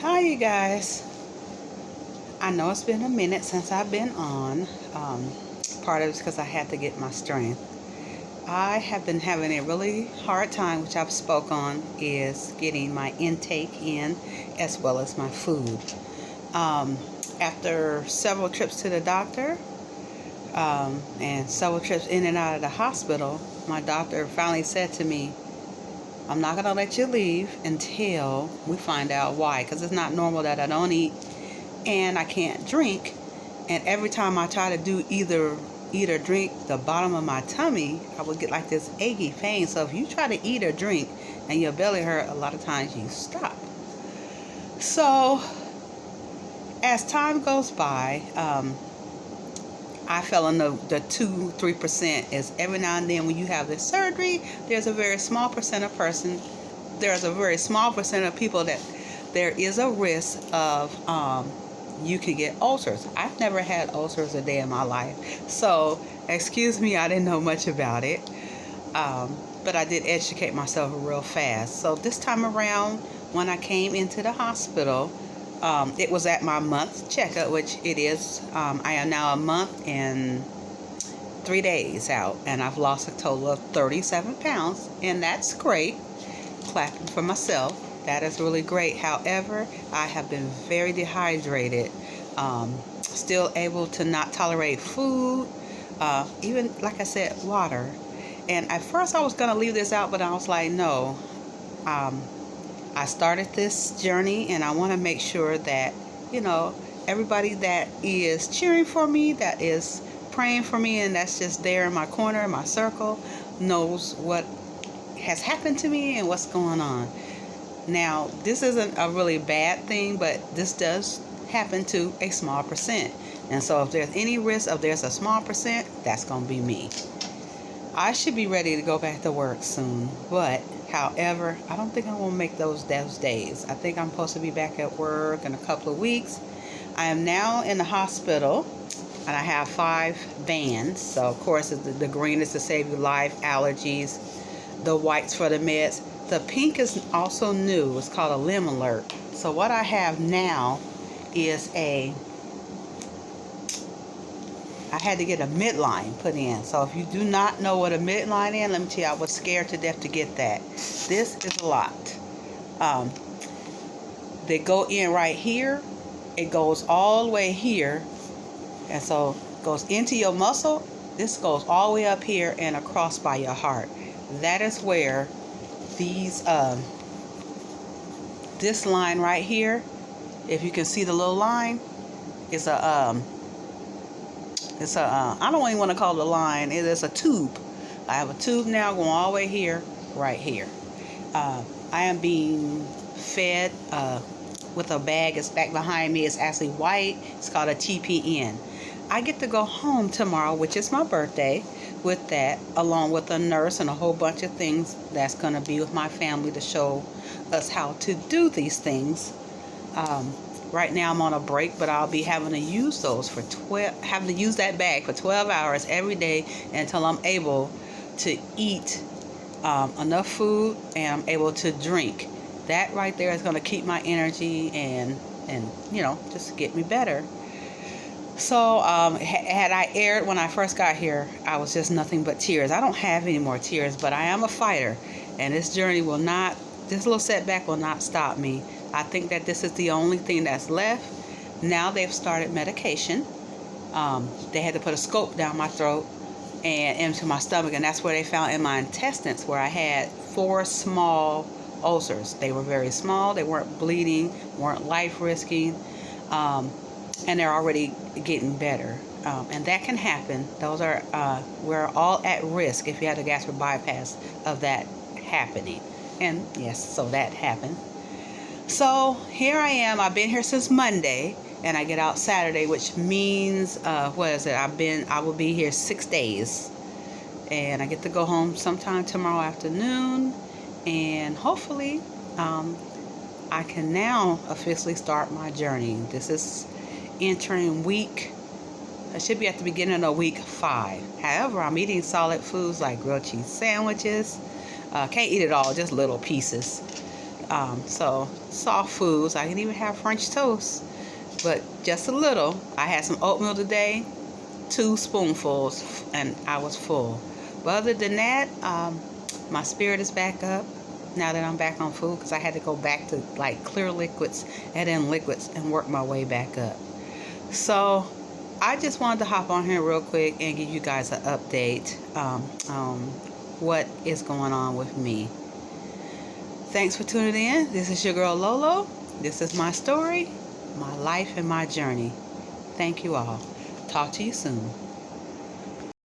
Hi, you guys. I know it's been a minute since I've been on. Part of it's because I had to get my strength. I have been having a really hard time, which I've spoke on, is getting my intake in as well as my food. Um, After several trips to the doctor and several trips in and out of the hospital, my doctor finally said to me, I'm not going to let you leave until we find out why, because it's not normal that I don't eat and I can't drink. And every time I try to do either eat or drink, the bottom of my tummy, I would get like this achy pain. So if you try to eat or drink and your belly hurt, a lot of times you stop. So as time goes by, I fell in the 2-3% is every now and then when you have this surgery, there's a very small percent of people that there is a risk of you could get ulcers. I've never had ulcers a day in my life. So, excuse me, I didn't know much about it. But I did educate myself real fast. So, this time around, when I came into the hospital, it was at my month checkup, which it is. I am now a month and 3 days out, and I've lost a total of 37 pounds, and that's great. Clapping for myself. That is really great. However, I have been very dehydrated. Still able to not tolerate food, even like I said, water. And at first I was going to leave this out, but I was like, no. I started this journey and I want to make sure that, everybody that is cheering for me, that is praying for me, and that's just there in my corner, in my circle, knows what has happened to me and what's going on. Now, this isn't a really bad thing, but this does happen to a small percent. And so if there's any risk of there's a small percent, that's going to be me. I should be ready to go back to work soon, but however, I don't think I'm going to make those days. I think I'm supposed to be back at work in a couple of weeks. I am now in the hospital, and I have 5 bands. So, of course, the green is to save your life, allergies, the whites for the meds. The pink is also new. It's called a Limb Alert. So what I have now is I had to get a midline put in. So if you do not know what a midline is, let me tell you, I was scared to death to get that. This is a lot. They go in right here. It goes all the way here. And so it goes into your muscle. This goes all the way up here and across by your heart. That is where these this line right here, if you can see the little line, is I don't even want to call it a line. It is a tube. I have a tube now going all the way here, right here. I am being fed with a bag. It's back behind me. It's actually white. It's called a TPN. I get to go home tomorrow, which is my birthday, with that, along with a nurse and a whole bunch of things that's going to be with my family to show us how to do these things. Right now I'm on a break, but I'll be having to use that bag for 12 hours every day until I'm able to eat enough food and I'm able to drink. That right there is going to keep my energy and just get me better. So had I aired when I first got here, I was just nothing but tears. I don't have any more tears, but I am a fighter, and this little setback will not stop me. I think that this is the only thing that's left. Now they've started medication. They had to put a scope down my throat and into my stomach, and that's where they found in my intestines where I had 4 small ulcers. They were very small. They weren't bleeding, weren't life-risking. And they're already getting better. And that can happen. We're all at risk if you had a gastric bypass of that happening. And yes, so that happened. So here I am. I've been here since Monday, and I get out Saturday, which means, I will be here 6 days. And I get to go home sometime tomorrow afternoon, and hopefully I can now officially start my journey. This is entering I should be at the beginning of week 5. However, I'm eating solid foods like grilled cheese sandwiches. Can't eat it all, just little pieces. So soft foods. I can even have French toast, but just a little. I had some oatmeal today, 2 spoonfuls, and I was full. But other than that, my spirit is back up now that I'm back on food, because I had to go back to like clear liquids and then liquids and work my way back up. So I just wanted to hop on here real quick and give you guys an update on what is going on with me. Thanks for tuning in. This is your girl Lolo. This is my story, my life, and my journey. Thank you all. Talk to you soon.